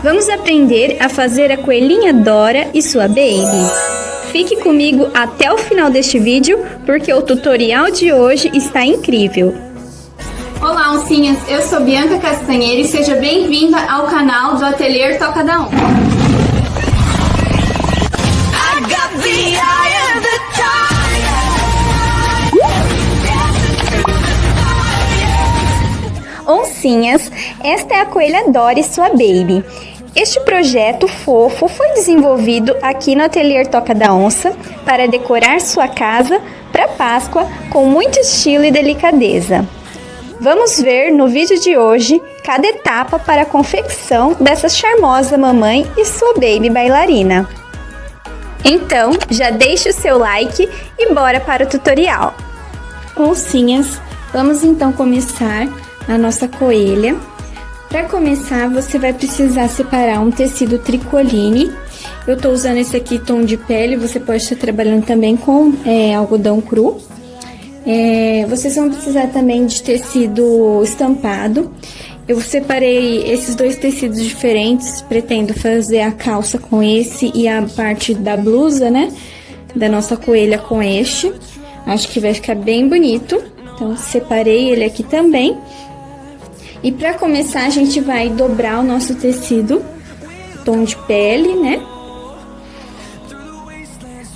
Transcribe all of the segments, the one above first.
Vamos aprender a fazer a coelhinha Dora e sua baby. Fique comigo até o final deste vídeo, porque o tutorial de hoje está incrível. Olá, oncinhas! Eu sou Bianca Castanheira e seja bem-vinda ao canal do Ateliê Toca da Onça. Oncinhas, esta é a coelha Dora e sua baby. Este projeto fofo foi desenvolvido aqui no Ateliê Toca da Onça para decorar sua casa para Páscoa com muito estilo e delicadeza. Vamos ver no vídeo de hoje cada etapa para a confecção dessa charmosa mamãe e sua baby bailarina. Então, já deixe o seu like e bora para o tutorial. Oncinhas, vamos então começar a nossa coelha. Para começar, você vai precisar separar um tecido tricoline. Eu tô usando esse aqui tom de pele, você pode estar trabalhando também com algodão cru. Vocês vão precisar também de tecido estampado. Eu separei esses dois tecidos diferentes, pretendo fazer a calça com esse e a parte da blusa, né, da nossa coelha com este. Acho que vai ficar bem bonito, então separei ele aqui também. E para começar, a gente vai dobrar o nosso tecido, tom de pele, né?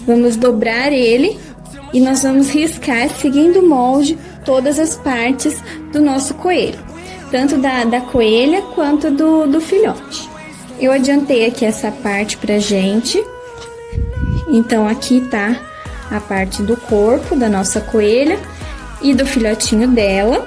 Vamos dobrar ele e nós vamos riscar, seguindo o molde, todas as partes do nosso coelho. Tanto da coelha quanto do filhote. Eu adiantei aqui essa parte pra gente. Então, aqui tá a parte do corpo da nossa coelha e do filhotinho dela.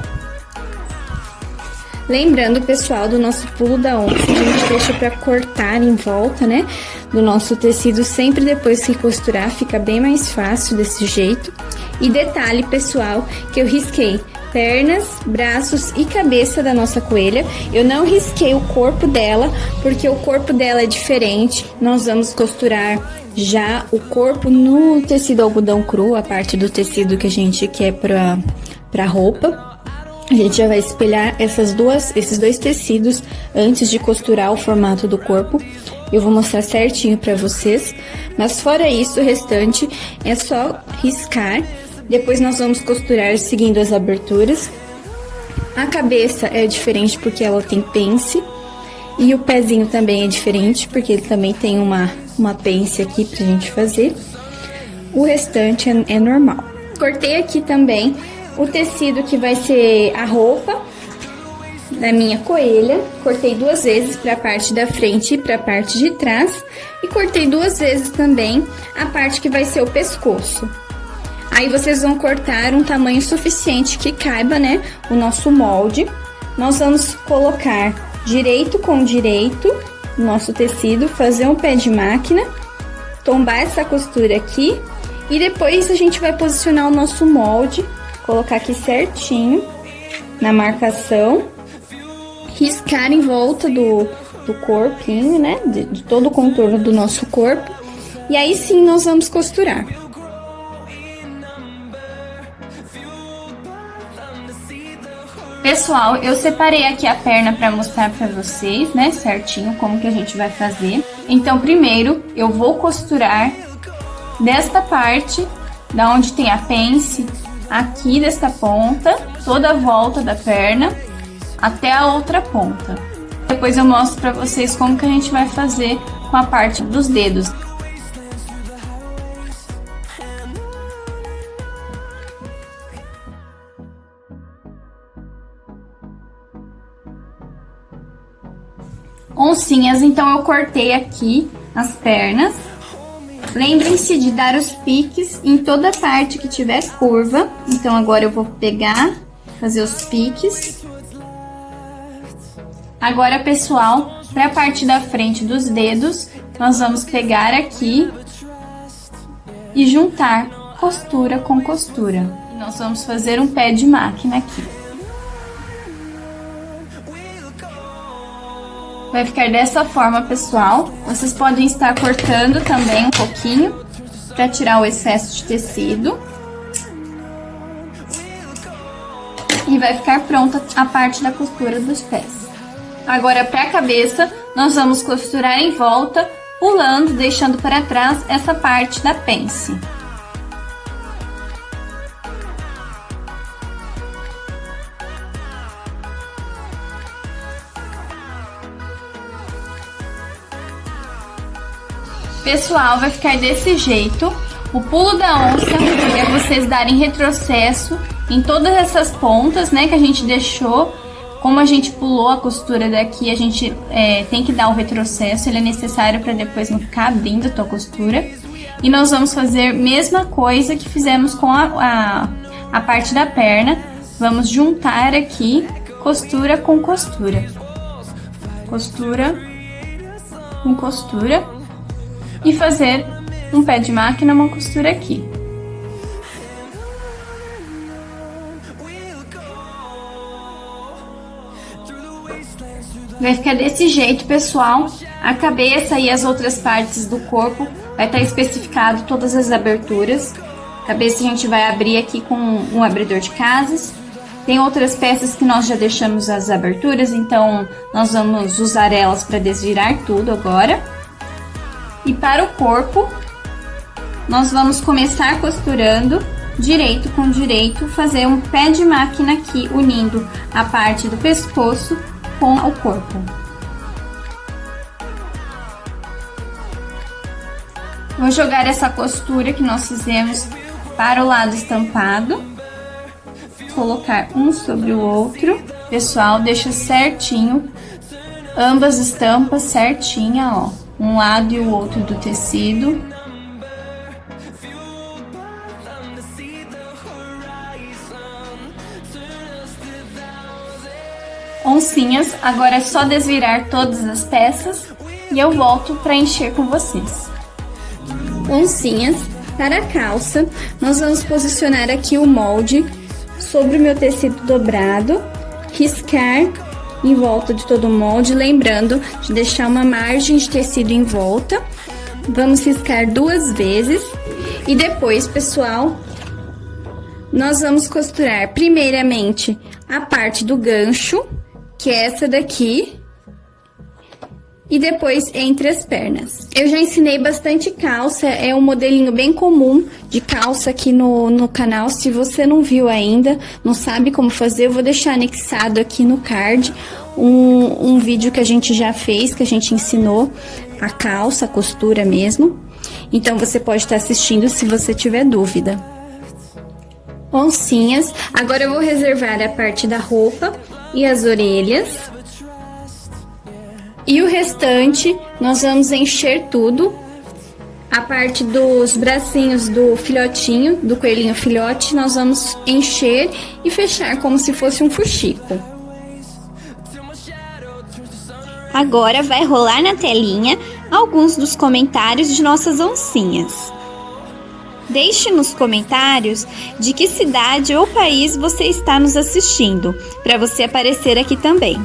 Lembrando, pessoal, do nosso pulo da onça, a gente deixa pra cortar em volta, né, do nosso tecido sempre depois que costurar, fica bem mais fácil desse jeito. E detalhe, pessoal, que eu risquei pernas, braços e cabeça da nossa coelha. Eu não risquei o corpo dela, porque o corpo dela é diferente. Nós vamos costurar já o corpo no tecido algodão cru, a parte do tecido que a gente quer pra roupa. A gente já vai espelhar esses dois tecidos antes de costurar o formato do corpo. Eu vou mostrar certinho pra vocês. Mas fora isso, o restante é só riscar. Depois nós vamos costurar seguindo as aberturas. A cabeça é diferente porque ela tem pence. E o pezinho também é diferente porque ele também tem uma pence aqui pra gente fazer. O restante é normal. Cortei aqui também o tecido que vai ser a roupa da minha coelha. Cortei duas vezes para a parte da frente e para a parte de trás. E cortei duas vezes também a parte que vai ser o pescoço. Aí vocês vão cortar um tamanho suficiente que caiba, né, o nosso molde. Nós vamos colocar direito com direito o nosso tecido, fazer um pé de máquina, tombar essa costura aqui e depois a gente vai posicionar o nosso molde. Colocar aqui certinho na marcação, riscar em volta do corpinho, né, de todo o contorno do nosso corpo, e aí sim nós vamos costurar. Pessoal, eu separei aqui a perna para mostrar para vocês, né, certinho como que a gente vai fazer. Então, primeiro eu vou costurar desta parte, da onde tem a pence, aqui desta ponta, toda a volta da perna, até a outra ponta. Depois eu mostro pra vocês como que a gente vai fazer com a parte dos dedos. Oncinhas, então eu cortei aqui as pernas. Lembrem-se de dar os piques em toda parte que tiver curva. Então, agora eu vou pegar, fazer os piques. Agora, pessoal, para a parte da frente dos dedos, nós vamos pegar aqui e juntar costura com costura. E nós vamos fazer um pé de máquina aqui. Vai ficar dessa forma, pessoal. Vocês podem estar cortando também um pouquinho para tirar o excesso de tecido. E vai ficar pronta a parte da costura dos pés. Agora, para a cabeça, nós vamos costurar em volta, pulando, deixando para trás essa parte da pence. Pessoal, vai ficar desse jeito. O pulo da onça é vocês darem retrocesso em todas essas pontas, né, que a gente deixou. Como a gente pulou a costura daqui, a gente tem que dar o retrocesso, ele é necessário para depois não ficar abrindo a tua costura. E nós vamos fazer a mesma coisa que fizemos com a parte da perna. Vamos juntar aqui costura com costura. Costura com costura. E fazer um pé de máquina, uma costura aqui. Vai ficar desse jeito, pessoal. A cabeça e as outras partes do corpo vai estar especificado todas as aberturas. A cabeça a gente vai abrir aqui com um abridor de casas. Tem outras peças que nós já deixamos as aberturas, então nós vamos usar elas para desvirar tudo agora. E para o corpo, nós vamos começar costurando direito com direito, fazer um pé de máquina aqui, unindo a parte do pescoço com o corpo. Vou jogar essa costura que nós fizemos para o lado estampado, colocar um sobre o outro. Pessoal, deixa certinho, ambas estampas certinha, ó. Um lado e o outro do tecido. Oncinhas, agora é só desvirar todas as peças e eu volto para encher com vocês. Oncinhas, para a calça, nós vamos posicionar aqui o molde sobre o meu tecido dobrado, riscar em volta de todo o molde, lembrando de deixar uma margem de tecido em volta. Vamos riscar 2 vezes e depois, pessoal, nós vamos costurar primeiramente a parte do gancho, que é essa daqui, e depois entre as pernas. Eu já ensinei bastante calça, é um modelinho bem comum de calça aqui no canal. Se você não viu ainda, não sabe como fazer, eu vou deixar anexado aqui no card um vídeo que a gente já fez, que a gente ensinou a calça, a costura mesmo. Então você pode estar assistindo se você tiver dúvida. Oncinhas, agora eu vou reservar a parte da roupa e as orelhas. E o restante, nós vamos encher tudo. A parte dos bracinhos do filhotinho, do coelhinho filhote, nós vamos encher e fechar como se fosse um fuxico. Agora vai rolar na telinha alguns dos comentários de nossas oncinhas. Deixe nos comentários de que cidade ou país você está nos assistindo, para você aparecer aqui também.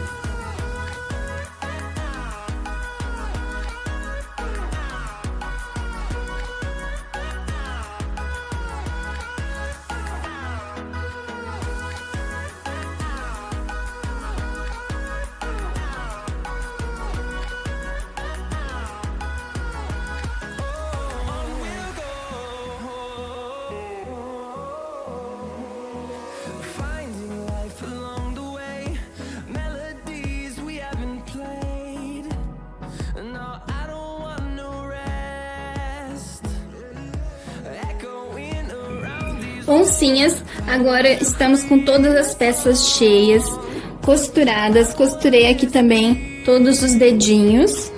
Oncinhas, agora estamos com todas as peças cheias, costuradas. Costurei aqui também todos os dedinhos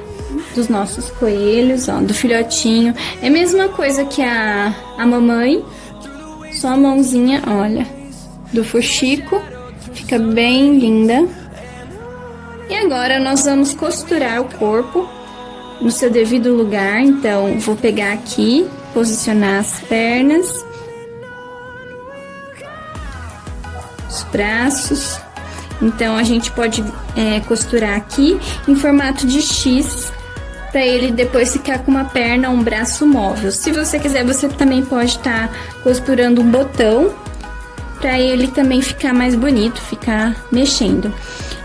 dos nossos coelhos, ó, do filhotinho. É a mesma coisa que a mamãe, só a mãozinha, olha, do fuxico. Fica bem linda. E agora nós vamos costurar o corpo no seu devido lugar. Então, vou pegar aqui, posicionar as pernas, os braços. Então, a gente pode costurar aqui em formato de X, para ele depois ficar com uma perna ou um braço móvel. Se você quiser, você também pode estar costurando um botão para ele também ficar mais bonito, ficar mexendo.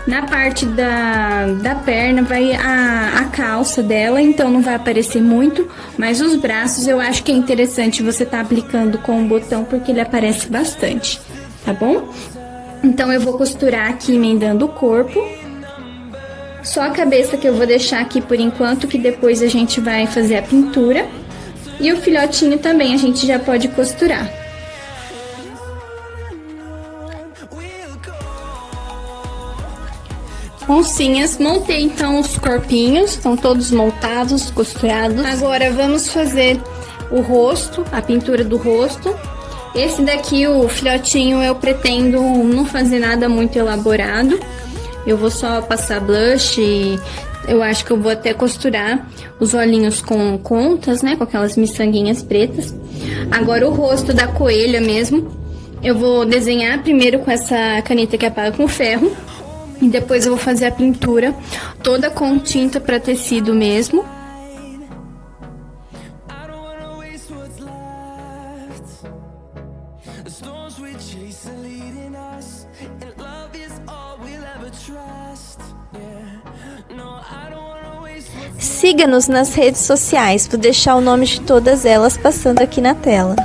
Na parte da perna vai a calça dela, então não vai aparecer muito, mas os braços eu acho que é interessante você tá aplicando com o botão, porque ele aparece bastante, tá bom? Então eu vou costurar aqui emendando o corpo. Só a cabeça que eu vou deixar aqui por enquanto, que depois a gente vai fazer a pintura. E o filhotinho também a gente já pode costurar. Oncinhas, montei então os corpinhos, estão todos montados, costurados. Agora vamos fazer o rosto, a pintura do rosto. Esse daqui, o filhotinho, eu pretendo não fazer nada muito elaborado. Eu vou só passar blush e eu acho que eu vou até costurar os olhinhos com contas, né? Com aquelas miçanguinhas pretas. Agora o rosto da coelha mesmo, eu vou desenhar primeiro com essa caneta que apaga com ferro. E depois eu vou fazer a pintura toda com tinta para tecido mesmo. Siga-nos nas redes sociais, vou deixar o nome de todas elas passando aqui na tela.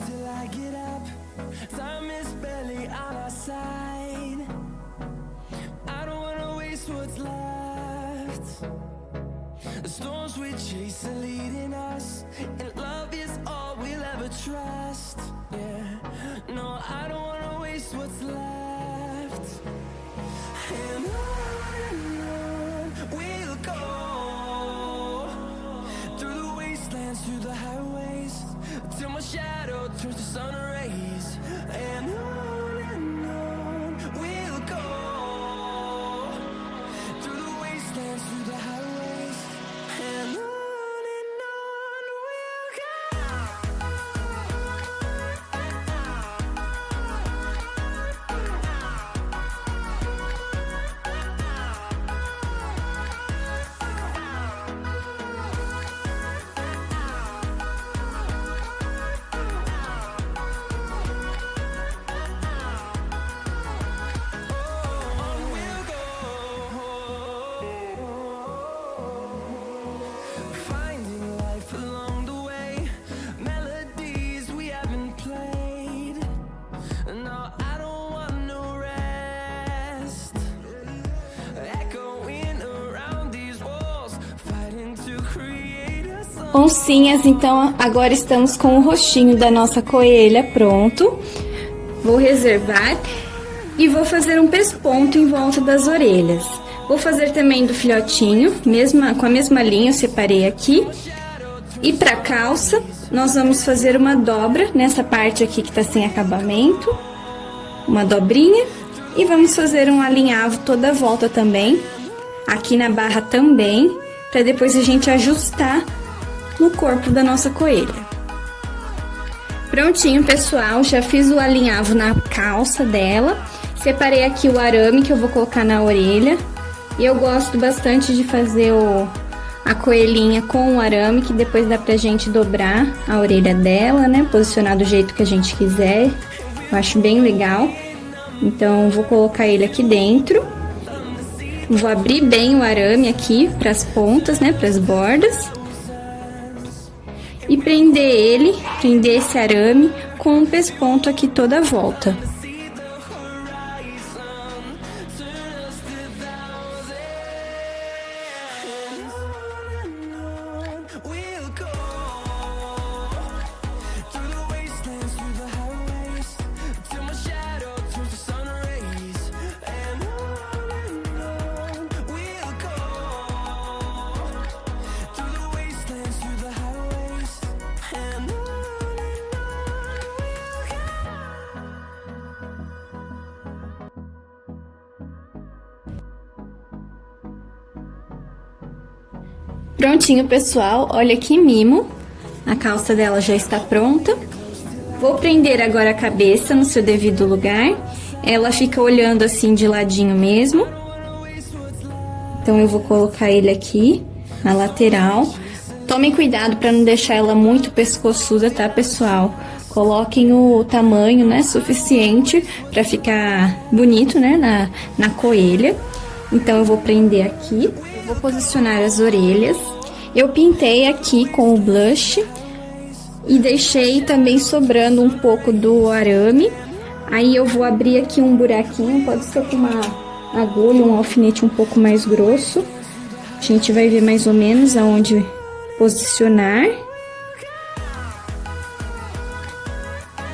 Till I get up, time is barely on our side. I don't wanna waste what's left. The storms we chase are leading us, and love is all we'll ever trust. Yeah, no, I don't wanna waste what's left. And on we'll go, through the wastelands, through the highways, till my shadow turns to sun rays. And on we'll go, through the wastelands, through the highways. And on Oncinhas, então agora estamos com o rostinho da nossa coelha pronto. Vou reservar e vou fazer um pesponto em volta das orelhas. Vou fazer também do filhotinho, com a mesma linha, eu separei aqui. E pra calça, nós vamos fazer uma dobra nessa parte aqui que tá sem acabamento. Uma dobrinha. E vamos fazer um alinhavo toda a volta também. Aqui na barra também, pra depois a gente ajustar no corpo da nossa coelha. Prontinho, pessoal, já fiz o alinhavo na calça dela. Separei aqui o arame que eu vou colocar na orelha. E eu gosto bastante de fazer a coelhinha com o arame, que depois dá pra gente dobrar a orelha dela, né? Posicionar do jeito que a gente quiser. Eu acho bem legal. Então, vou colocar ele aqui dentro. Vou abrir bem o arame aqui pras pontas, né? Pras bordas. E prender esse arame com um pesponto aqui toda a volta. Prontinho, pessoal, olha que mimo, a calça dela já está pronta. Vou prender agora a cabeça no seu devido lugar, ela fica olhando assim de ladinho mesmo. Então eu vou colocar ele aqui na lateral. Tomem cuidado para não deixar ela muito pescoçuda, tá, pessoal? Coloquem o tamanho, né, suficiente para ficar bonito, né, na coelha. Então eu vou prender aqui. Vou posicionar as orelhas. Eu pintei aqui com o blush e deixei também sobrando um pouco do arame. Aí eu vou abrir aqui um buraquinho, pode ser com uma agulha, um alfinete um pouco mais grosso. A gente vai ver mais ou menos aonde posicionar.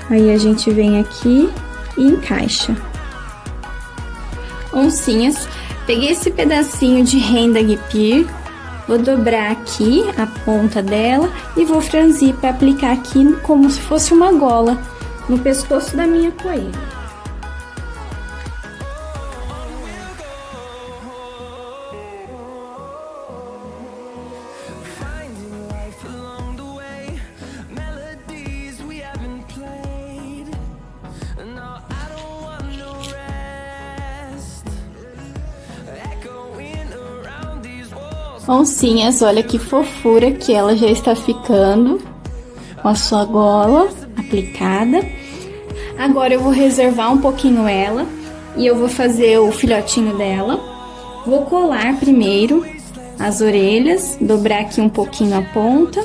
Aí a gente vem aqui e encaixa. Oncinhas. Peguei esse pedacinho de renda guipir, vou dobrar aqui a ponta dela e vou franzir para aplicar aqui como se fosse uma gola no pescoço da minha coelha. Oncinhas, olha que fofura que ela já está ficando com a sua gola aplicada. Agora eu vou reservar um pouquinho ela e eu vou fazer o filhotinho dela. Vou colar primeiro as orelhas, dobrar aqui um pouquinho a ponta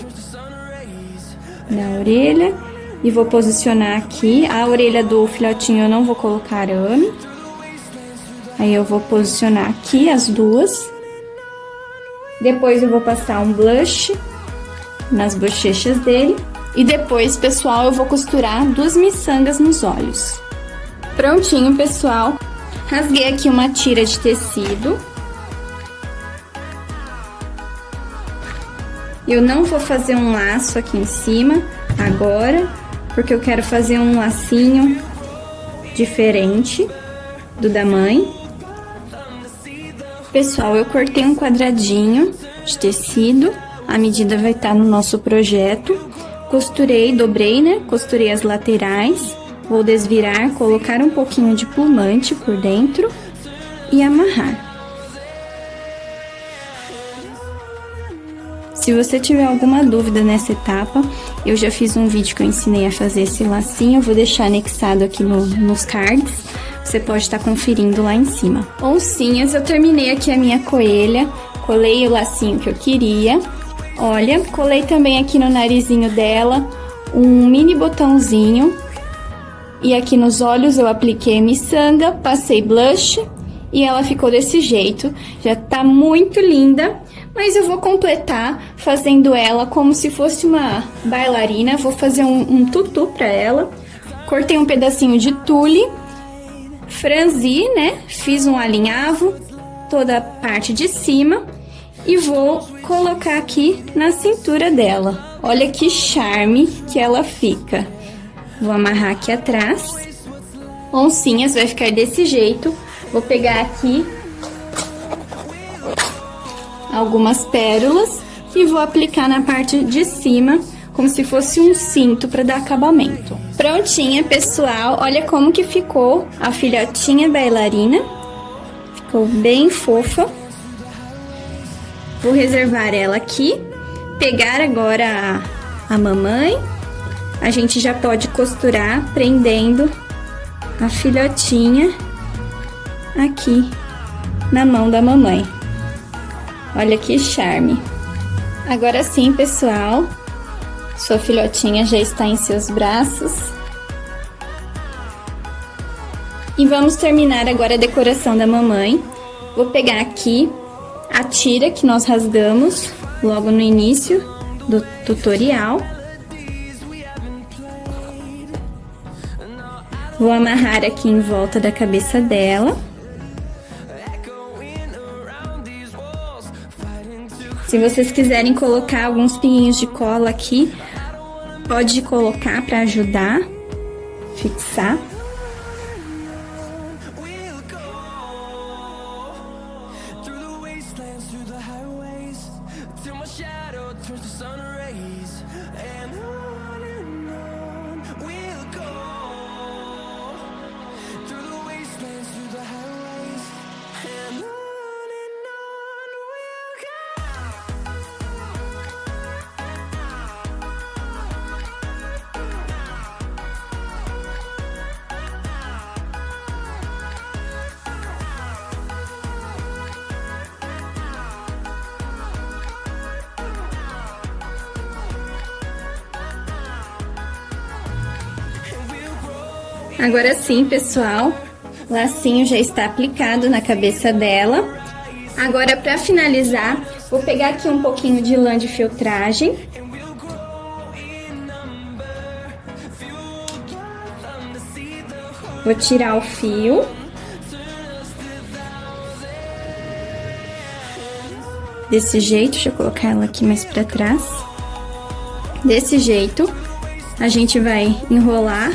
da orelha e vou posicionar aqui. A orelha do filhotinho eu não vou colocar arame. Aí eu vou posicionar aqui as duas. Depois eu vou passar um blush nas bochechas dele. E depois, pessoal, eu vou costurar 2 miçangas nos olhos. Prontinho, pessoal. Rasguei aqui uma tira de tecido. Eu não vou fazer um laço aqui em cima agora, porque eu quero fazer um lacinho diferente do da mãe. Pessoal, eu cortei um quadradinho de tecido, a medida vai estar no nosso projeto. Costurei, dobrei, né? Costurei as laterais, vou desvirar, colocar um pouquinho de plumante por dentro e amarrar. Se você tiver alguma dúvida nessa etapa, eu já fiz um vídeo que eu ensinei a fazer esse lacinho, eu vou deixar anexado aqui nos cards. Você pode estar conferindo lá em cima. Oncinhas, eu terminei aqui a minha coelha, colei o lacinho que eu queria. Olha, colei também aqui no narizinho dela um mini botãozinho. E aqui nos olhos eu apliquei miçanga, passei blush e ela ficou desse jeito. Já tá muito linda, Mas eu vou completar fazendo ela como se fosse uma bailarina. Vou fazer um tutu pra ela. Cortei um pedacinho de tule, franzi, né? Fiz um alinhavo, toda a parte de cima. E vou colocar aqui na cintura dela. Olha que charme que ela fica. Vou amarrar aqui atrás. Oncinhas, vai ficar desse jeito. Vou pegar aqui algumas pérolas e vou aplicar na parte de cima, como se fosse um cinto para dar acabamento. Prontinha, pessoal. Olha como que ficou a filhotinha bailarina. Ficou bem fofa. Vou reservar ela aqui, pegar agora a mamãe. A gente já pode costurar prendendo a filhotinha aqui na mão da mamãe. Olha que charme. Agora sim, pessoal, sua filhotinha já está em seus braços. E vamos terminar agora a decoração da mamãe. Vou pegar aqui a tira que nós rasgamos logo no início do tutorial. Vou amarrar aqui em volta da cabeça dela. Se vocês quiserem colocar alguns pinguinhos de cola aqui, pode colocar para ajudar a fixar. Agora sim, pessoal, o lacinho já está aplicado na cabeça dela. Agora, para finalizar, vou pegar aqui um pouquinho de lã de filtragem. Vou tirar o fio. Desse jeito, deixa eu colocar ela aqui mais para trás. Desse jeito, a gente vai enrolar.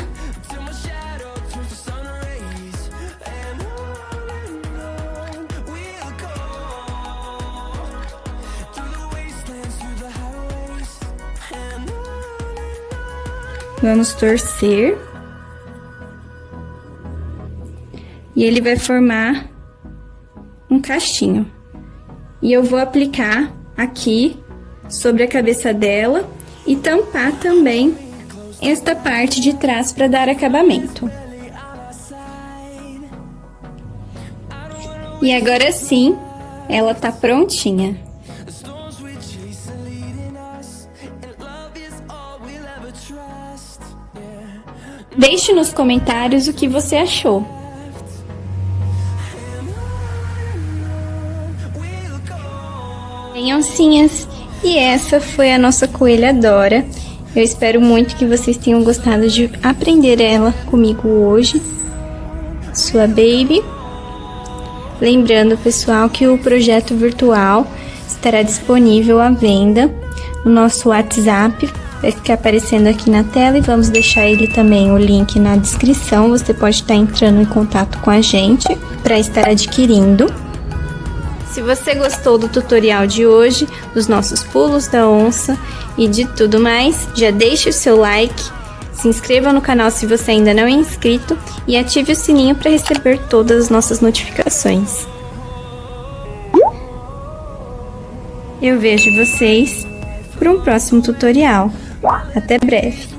Vamos torcer. E ele vai formar um cachinho. E eu vou aplicar aqui sobre a cabeça dela e tampar também esta parte de trás para dar acabamento. E agora sim, ela tá prontinha. Deixe nos comentários o que você achou. Bem, oncinhas, e essa foi a nossa coelha Dora. Eu espero muito que vocês tenham gostado de aprender ela comigo hoje. Sua baby. Lembrando, pessoal, que o projeto virtual estará disponível à venda no nosso WhatsApp. Vai ficar aparecendo aqui na tela e vamos deixar ele também, o link na descrição. Você pode estar entrando em contato com a gente para estar adquirindo. Se você gostou do tutorial de hoje, dos nossos pulos da onça e de tudo mais, já deixe o seu like, se inscreva no canal se você ainda não é inscrito e ative o sininho para receber todas as nossas notificações. Eu vejo vocês para um próximo tutorial. Até breve!